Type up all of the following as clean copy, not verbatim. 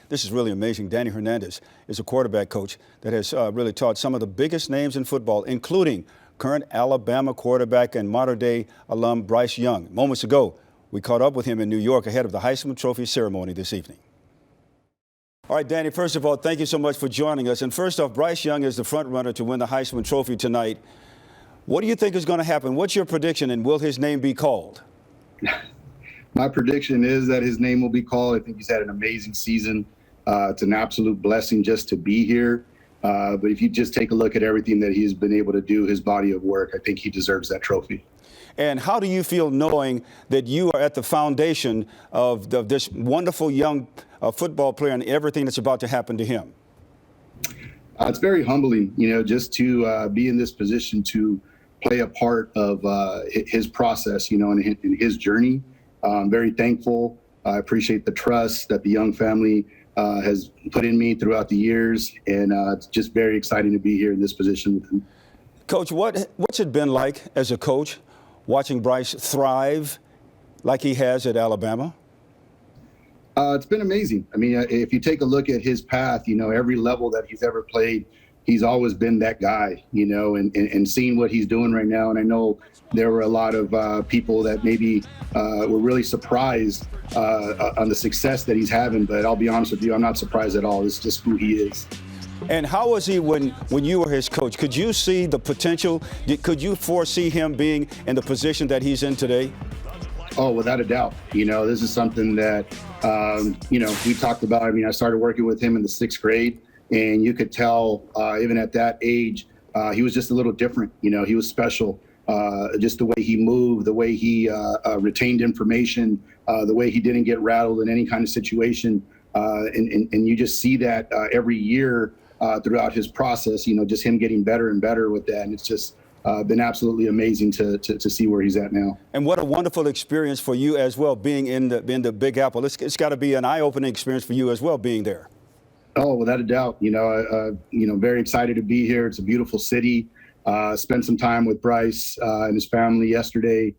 This is really amazing. Danny Hernandez is a quarterback coach that has really taught some of the biggest names in football, including current Alabama quarterback and modern-day alum Bryce Young. Moments ago, we caught up with him in New York ahead of the Heisman Trophy ceremony this evening. All right, Danny, first of all, thank you so much for joining us. And first off, Bryce Young is the front runner to win the Heisman Trophy tonight. What do you think is going to happen? What's your prediction, and will his name be called? My prediction is that his name will be called. I think he's had an amazing season. It's an absolute blessing just to be here. But if you just take a look at everything that he's been able to do, his body of work, I think he deserves that trophy. And how do you feel knowing that you are at the foundation of this wonderful young football player and everything that's about to happen to him? It's very humbling, just to be in this position to play a part of his process, in his journey. I'm very thankful. I appreciate the trust that the Young family has put in me throughout the years, and it's just very exciting to be here in this position with him. Coach, what's it been like as a coach watching Bryce thrive like he has at Alabama? It's been amazing. I mean, if you take a look at his path, every level that he's ever played, he's always been that guy, and seeing what he's doing right now. And I know there were a lot of people that maybe were really surprised on the success that he's having. But I'll be honest with you, I'm not surprised at all. It's just who he is. And how was he when you were his coach? Could you see the potential? Could you foresee him being in the position that he's in today? Oh, without a doubt. This is something that, we talked about. I mean, I started working with him in the 6th grade, and you could tell even at that age, he was just a little different. He was special. Just the way he moved, the way he retained information, the way he didn't get rattled in any kind of situation. And you just see that every year throughout his process, just him getting better and better with that. And it's just been absolutely amazing to see where he's at now. And what a wonderful experience for you as well, being in the Big Apple. It's got to be an eye-opening experience for you as well, being there. Oh, without a doubt. Very excited to be here. It's a beautiful city. Spent some time with Bryce and his family yesterday.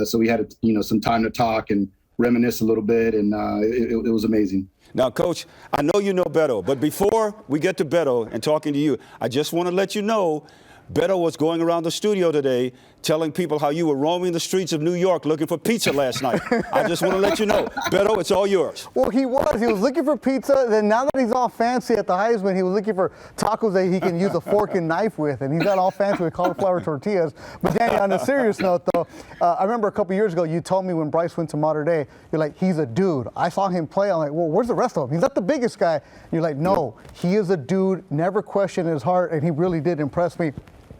So we had some time to talk and reminisce a little bit, and it was amazing. Now, Coach, I know you know Beto, but before we get to Beto and talking to you, I just want to let you know Beto was going around the studio today telling people how you were roaming the streets of New York looking for pizza last night. I just want to let you know. Beto, it's all yours. Well, he was. He was looking for pizza. Then now that he's all fancy at the Heisman, he was looking for tacos that he can use a fork and knife with. And he's got all fancy with cauliflower tortillas. But Danny, on a serious note, though, I remember a couple years ago, you told me when Bryce went to Modern Day, you're like, he's a dude. I saw him play. I'm like, well, where's the rest of them? He's not the biggest guy. You're like, no, he is a dude. Never questioned his heart. And he really did impress me.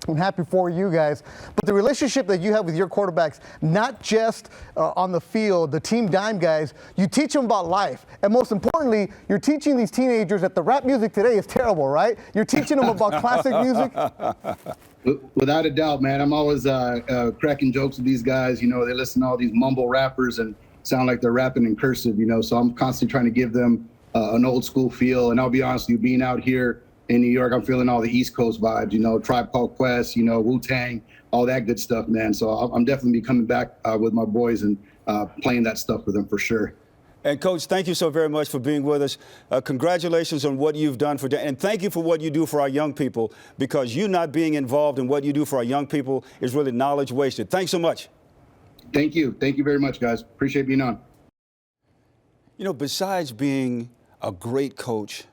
I'm happy for you guys. But the relationship that you have with your quarterbacks, not just on the field, the team dime guys, you teach them about life. And most importantly, you're teaching these teenagers that the rap music today is terrible, right? You're teaching them about classic music. Without a doubt, man. I'm always cracking jokes with these guys. They listen to all these mumble rappers and sound like they're rapping in cursive, so I'm constantly trying to give them an old school feel. And I'll be honest with you, being out here in New York, I'm feeling all the East Coast vibes, Tribe Called Quest, Wu-Tang, all that good stuff, man. So I'm definitely be coming back with my boys and playing that stuff with them for sure. And Coach, thank you so very much for being with us. Congratulations on what you've done and thank you for what you do for our young people, because you not being involved in what you do for our young people is really knowledge wasted. Thanks so much. Thank you. Thank you very much, guys. Appreciate being on. Besides being a great coach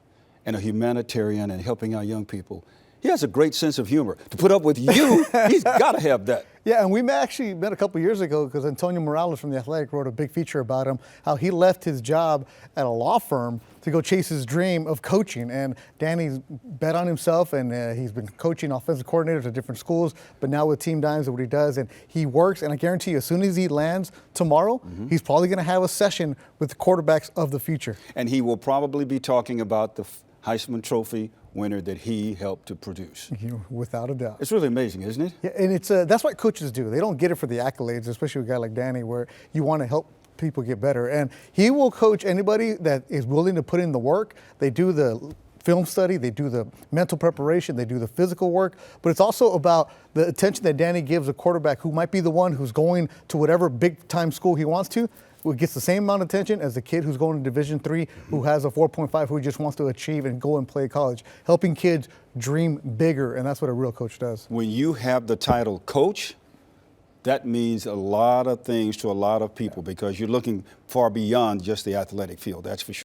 and a humanitarian and helping our young people, he has a great sense of humor. To put up with you, he's got to have that. Yeah, and we actually met a couple years ago because Antonio Morales from The Athletic wrote a big feature about him, how he left his job at a law firm to go chase his dream of coaching. And Danny's bet on himself, and he's been coaching offensive coordinators at different schools, but now with Team Dimes and what he does, and he works, and I guarantee you, as soon as he lands tomorrow, he's probably going to have a session with the quarterbacks of the future. And he will probably be talking about the Heisman Trophy winner that he helped to produce. Without a doubt. It's really amazing, isn't it? Yeah, and it's that's what coaches do. They don't get it for the accolades, especially with a guy like Danny, where you want to help people get better. And he will coach anybody that is willing to put in the work. They do the film study, they do the mental preparation, they do the physical work, but it's also about the attention that Danny gives a quarterback who might be the one who's going to whatever big time school he wants to. who gets the same amount of attention as the kid who's going to Division III, who has a 4.5, who just wants to achieve and go and play college. Helping kids dream bigger, and that's what a real coach does. When you have the title coach, that means a lot of things to a lot of people because you're looking far beyond just the athletic field, that's for sure.